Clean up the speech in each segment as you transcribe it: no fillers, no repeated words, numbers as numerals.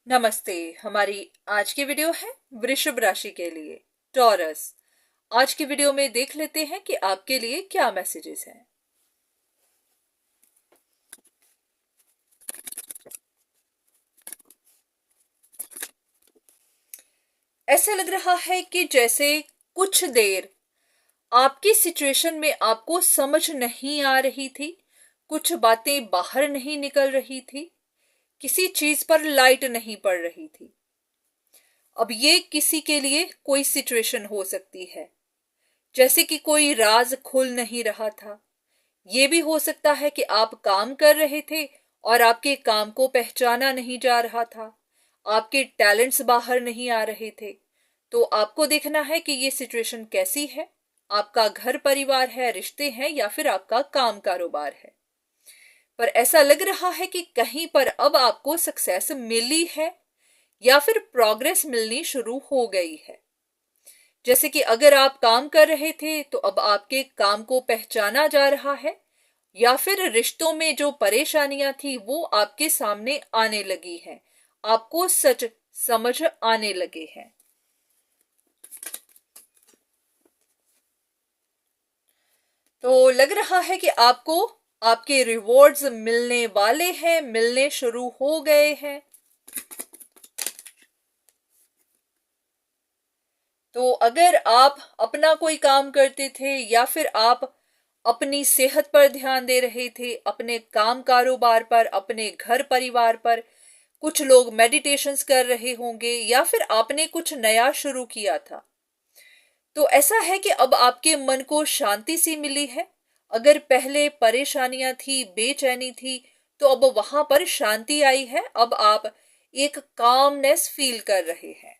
नमस्ते। हमारी आज की वीडियो है वृषभ राशि के लिए, टॉरस। आज की वीडियो में देख लेते हैं कि आपके लिए क्या मैसेजेस हैं। ऐसा लग रहा है कि जैसे कुछ देर आपकी सिचुएशन में आपको समझ नहीं आ रही थी, कुछ बातें बाहर नहीं निकल रही थी, किसी चीज पर लाइट नहीं पड़ रही थी। अब ये किसी के लिए कोई सिचुएशन हो सकती है, जैसे कि कोई राज खुल नहीं रहा था। ये भी हो सकता है कि आप काम कर रहे थे और आपके काम को पहचाना नहीं जा रहा था, आपके टैलेंट्स बाहर नहीं आ रहे थे। तो आपको देखना है कि ये सिचुएशन कैसी है। आपका घर परिवार है, रिश्ते हैं, या फिर आपका काम कारोबार है। पर ऐसा लग रहा है कि कहीं पर अब आपको सक्सेस मिली है या फिर प्रोग्रेस मिलनी शुरू हो गई है। जैसे कि अगर आप काम कर रहे थे तो अब आपके काम को पहचाना जा रहा है, या फिर रिश्तों में जो परेशानियां थी वो आपके सामने आने लगी हैं, आपको सच समझ आने लगे हैं। तो लग रहा है कि आपको आपके रिवॉर्ड्स मिलने वाले हैं, मिलने शुरू हो गए हैं। तो अगर आप अपना कोई काम करते थे या फिर आप अपनी सेहत पर ध्यान दे रहे थे, अपने काम कारोबार पर, अपने घर परिवार पर, कुछ लोग मेडिटेशंस कर रहे होंगे, या फिर आपने कुछ नया शुरू किया था, तो ऐसा है कि अब आपके मन को शांति सी मिली है। अगर पहले परेशानियां थी, बेचैनी थी, तो अब वहां पर शांति आई है। अब आप एक कामनेस फील कर रहे हैं।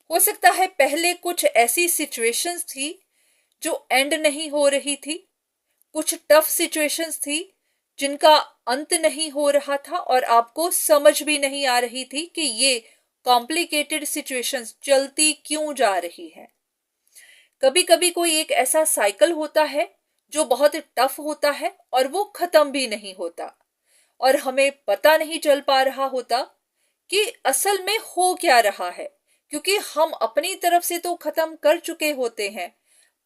हो सकता है पहले कुछ ऐसी सिचुएशंस थी जो एंड नहीं हो रही थी, कुछ टफ सिचुएशंस थी जिनका अंत नहीं हो रहा था, और आपको समझ भी नहीं आ रही थी कि ये कॉम्प्लिकेटेड सिचुएशंस चलती क्यों जा रही है। कभी कभी कोई एक ऐसा साइकिल होता है जो बहुत टफ होता है और वो खत्म भी नहीं होता, और हमें पता नहीं चल पा रहा होता कि असल में हो क्या रहा है, क्योंकि हम अपनी तरफ से तो खत्म कर चुके होते हैं,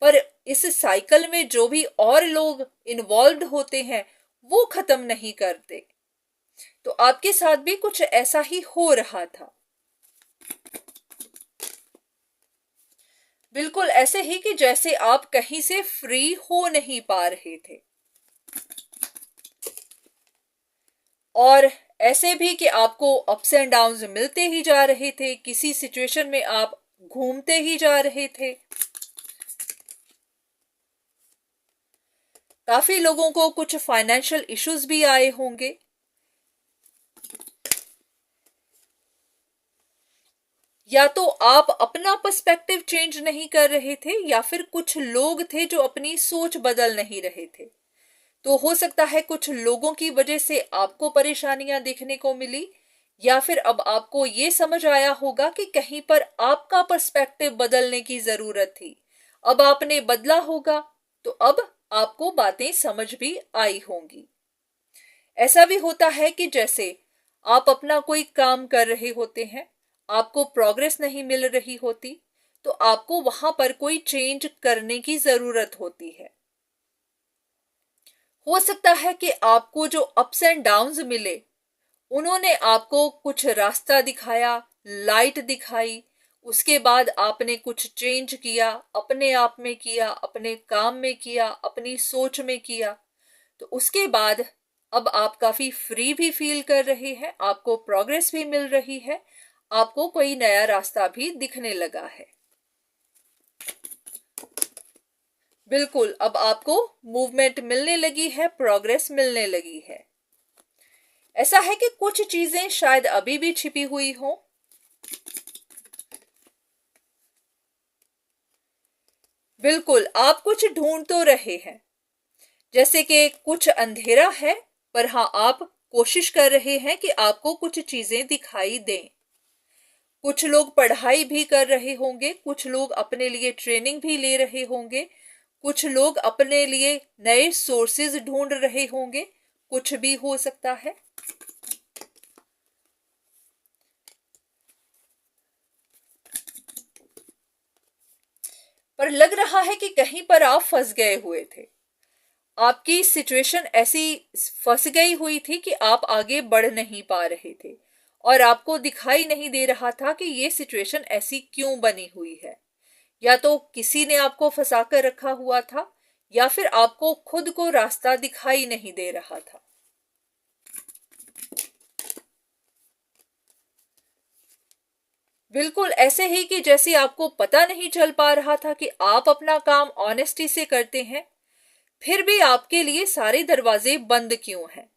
पर इस साइकिल में जो भी और लोग इन्वॉल्व होते हैं वो खत्म नहीं करते। तो आपके साथ भी कुछ ऐसा ही हो रहा था। बिल्कुल ऐसे ही कि जैसे आप कहीं से फ्री हो नहीं पा रहे थे, और ऐसे भी कि आपको अप्स एंड डाउन्स मिलते ही जा रहे थे, किसी सिचुएशन में आप घूमते ही जा रहे थे। काफी लोगों को कुछ फाइनेंशियल इश्यूज भी आए होंगे। या तो आप अपना पर्सपेक्टिव चेंज नहीं कर रहे थे, या फिर कुछ लोग थे जो अपनी सोच बदल नहीं रहे थे। तो हो सकता है कुछ लोगों की वजह से आपको परेशानियां देखने को मिली, या फिर अब आपको ये समझ आया होगा कि कहीं पर आपका पर्सपेक्टिव बदलने की जरूरत थी। अब आपने बदला होगा, तो अब आपको बातें समझ भी आई होंगी। ऐसा भी होता है कि जैसे आप अपना कोई काम कर रहे होते हैं, आपको प्रोग्रेस नहीं मिल रही होती, तो आपको वहां पर कोई चेंज करने की जरूरत होती है। हो सकता है कि आपको जो अप्स एंड डाउन्स मिले, उन्होंने आपको कुछ रास्ता दिखाया, लाइट दिखाई। उसके बाद आपने कुछ चेंज किया, अपने आप में किया, अपने काम में किया, अपनी सोच में किया। तो उसके बाद अब आप काफी फ्री भी फील कर रहे हैं, आपको प्रोग्रेस भी मिल रही है, आपको कोई नया रास्ता भी दिखने लगा है। बिल्कुल, अब आपको मूवमेंट मिलने लगी है, प्रोग्रेस मिलने लगी है। ऐसा है कि कुछ चीजें शायद अभी भी छिपी हुई हो। बिल्कुल, आप कुछ ढूंढ तो रहे हैं, जैसे कि कुछ अंधेरा है, पर हाँ, आप कोशिश कर रहे हैं कि आपको कुछ चीजें दिखाई दें। कुछ लोग पढ़ाई भी कर रहे होंगे, कुछ लोग अपने लिए ट्रेनिंग भी ले रहे होंगे, कुछ लोग अपने लिए नए सोर्सेज ढूंढ रहे होंगे, कुछ भी हो सकता है। पर लग रहा है कि कहीं पर आप फंस गए हुए थे। आपकी सिचुएशन ऐसी फंस गई हुई थी कि आप आगे बढ़ नहीं पा रहे थे और आपको दिखाई नहीं दे रहा था कि ये सिचुएशन ऐसी क्यों बनी हुई है। या तो किसी ने आपको फंसा कर रखा हुआ था या फिर आपको खुद को रास्ता दिखाई नहीं दे रहा था। बिल्कुल ऐसे ही कि जैसे आपको पता नहीं चल पा रहा था कि आप अपना काम ऑनेस्टी से करते हैं, फिर भी आपके लिए सारे दरवाजे बंद क्यों हैं।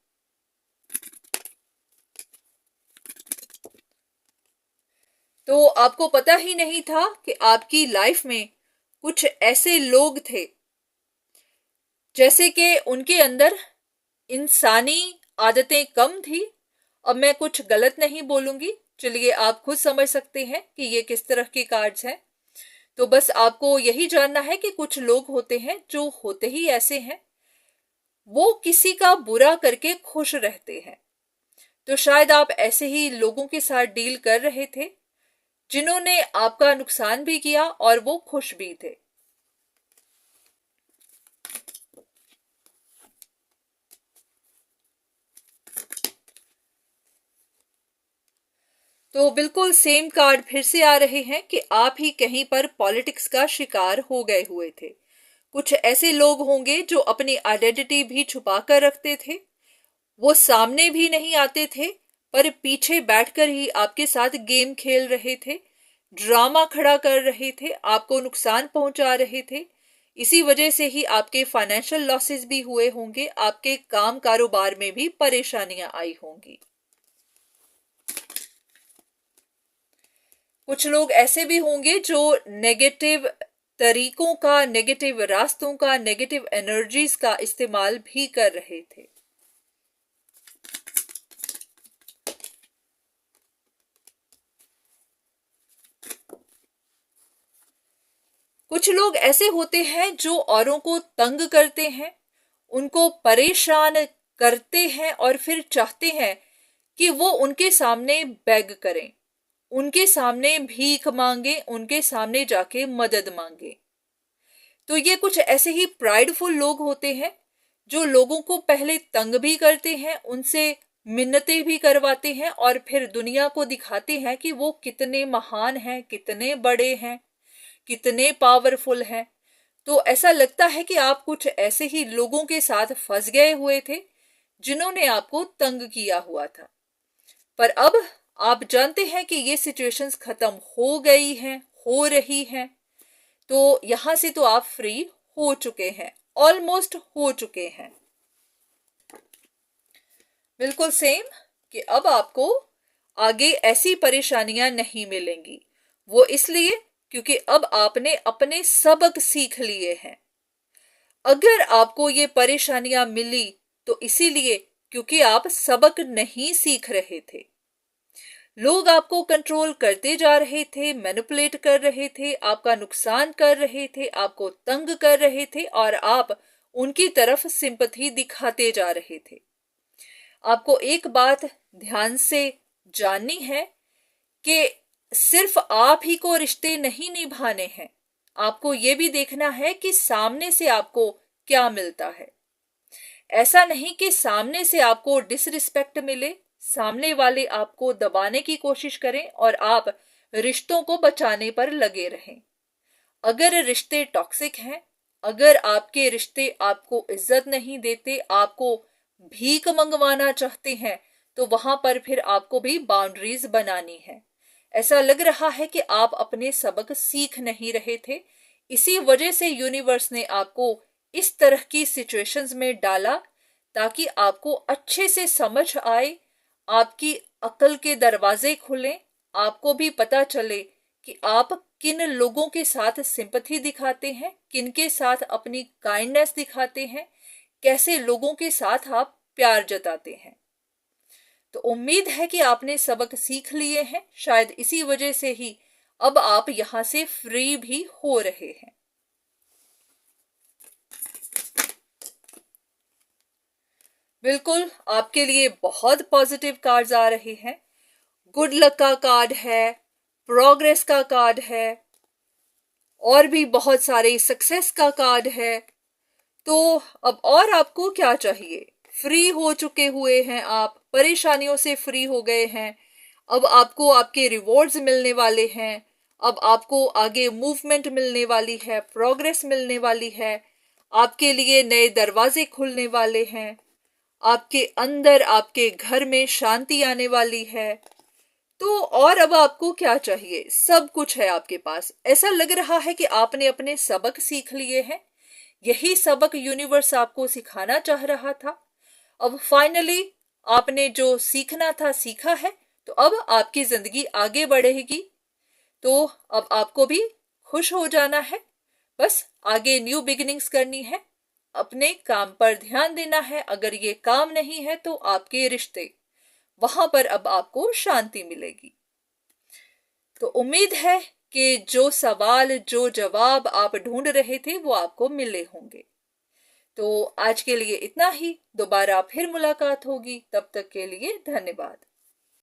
तो आपको पता ही नहीं था कि आपकी लाइफ में कुछ ऐसे लोग थे जैसे कि उनके अंदर इंसानी आदतें कम थी। अब मैं कुछ गलत नहीं बोलूंगी, चलिए आप खुद समझ सकते हैं कि ये किस तरह के कार्ड्स हैं। तो बस आपको यही जानना है कि कुछ लोग होते हैं जो होते ही ऐसे हैं, वो किसी का बुरा करके खुश रहते हैं। तो शायद आप ऐसे ही लोगों के साथ डील कर रहे थे जिन्होंने आपका नुकसान भी किया और वो खुश भी थे। तो बिल्कुल सेम कार्ड फिर से आ रहे हैं कि आप ही कहीं पर पॉलिटिक्स का शिकार हो गए हुए थे। कुछ ऐसे लोग होंगे जो अपनी आइडेंटिटी भी छुपा कर रखते थे, वो सामने भी नहीं आते थे पर पीछे बैठकर ही आपके साथ गेम खेल रहे थे, ड्रामा खड़ा कर रहे थे, आपको नुकसान पहुंचा रहे थे। इसी वजह से ही आपके फाइनेंशियल लॉसेस भी हुए होंगे, आपके काम कारोबार में भी परेशानियां आई होंगी। कुछ लोग ऐसे भी होंगे जो नेगेटिव तरीकों का, नेगेटिव रास्तों का, नेगेटिव एनर्जीज का इस्तेमाल भी कर रहे थे। कुछ लोग ऐसे होते हैं जो औरों को तंग करते हैं, उनको परेशान करते हैं और फिर चाहते हैं कि वो उनके सामने बेग करें, उनके सामने भीख मांगे, उनके सामने जाके मदद मांगे। तो ये कुछ ऐसे ही प्राइडफुल लोग होते हैं जो लोगों को पहले तंग भी करते हैं, उनसे मिन्नतें भी करवाते हैं और फिर दुनिया को दिखाते हैं कि वो कितने महान हैं, कितने बड़े हैं, कितने पावरफुल हैं। तो ऐसा लगता है कि आप कुछ ऐसे ही लोगों के साथ फंस गए हुए थे जिन्होंने आपको तंग किया हुआ था। पर अब आप जानते हैं कि ये सिचुएशंस खत्म हो गई हैं, हो रही हैं। तो यहां से तो आप फ्री हो चुके हैं, ऑलमोस्ट हो चुके हैं। बिल्कुल सेम कि अब आपको आगे ऐसी परेशानियां नहीं मिलेंगी। वो इसलिए क्योंकि अब आपने अपने सबक सीख लिए हैं। अगर आपको ये परेशानियां मिली तो इसीलिए क्योंकि आप सबक नहीं सीख रहे थे। लोग आपको कंट्रोल करते जा रहे थे, मैनिपुलेट कर रहे थे, आपका नुकसान कर रहे थे, आपको तंग कर रहे थे और आप उनकी तरफ सिंपैथी दिखाते जा रहे थे। आपको एक बात ध्यान से जाननी है कि सिर्फ आप ही को रिश्ते नहीं निभाने हैं, आपको ये भी देखना है कि सामने से आपको क्या मिलता है। ऐसा नहीं कि सामने से आपको डिसरिस्पेक्ट मिले, सामने वाले आपको दबाने की कोशिश करें और आप रिश्तों को बचाने पर लगे रहें। अगर रिश्ते टॉक्सिक हैं, अगर आपके रिश्ते आपको इज्जत नहीं देते, आपको भीख मंगवाना चाहते हैं, तो वहां पर फिर आपको भी बाउंड्रीज बनानी है। ऐसा लग रहा है कि आप अपने सबक सीख नहीं रहे थे, इसी वजह से यूनिवर्स ने आपको इस तरह की सिचुएशंस में डाला ताकि आपको अच्छे से समझ आए, आपकी अकल के दरवाजे खुलें, आपको भी पता चले कि आप किन लोगों के साथ सिंपैथी दिखाते हैं, किन के साथ अपनी काइंडनेस दिखाते हैं, कैसे लोगों के साथ आप प्यार जताते हैं। तो उम्मीद है कि आपने सबक सीख लिए हैं। शायद इसी वजह से ही अब आप यहाँ से फ्री भी हो रहे हैं। बिल्कुल, आपके लिए बहुत पॉजिटिव कार्ड्स आ रहे हैं। गुड लक का कार्ड है, प्रोग्रेस का कार्ड है, और भी बहुत सारे सक्सेस का कार्ड है। तो अब और आपको क्या चाहिए? फ्री हो चुके हुए हैं आप, परेशानियों से फ्री हो गए हैं। अब आपको आपके रिवॉर्ड्स मिलने वाले हैं। अब आपको आगे मूवमेंट मिलने वाली है, प्रोग्रेस मिलने वाली है। आपके लिए नए दरवाजे खुलने वाले हैं। आपके अंदर, आपके घर में शांति आने वाली है। तो और अब आपको क्या चाहिए? सब कुछ है आपके पास। ऐसा लग रहा है कि आपने अपने सबक सीख लिए हैं। यही सबक यूनिवर्स आपको सिखाना चाह रहा था। अब फाइनली आपने जो सीखना था सीखा है। तो अब आपकी जिंदगी आगे बढ़ेगी। तो अब आपको भी खुश हो जाना है। बस आगे न्यू बिगिनिंग्स करनी है। अपने काम पर ध्यान देना है। अगर ये काम नहीं है तो आपके रिश्ते, वहां पर अब आपको शांति मिलेगी। तो उम्मीद है कि जो सवाल, जो जवाब आप ढूंढ रहे थे वो आपको मिले होंगे। तो आज के लिए इतना ही। दोबारा फिर मुलाकात होगी। तब तक के लिए धन्यवाद।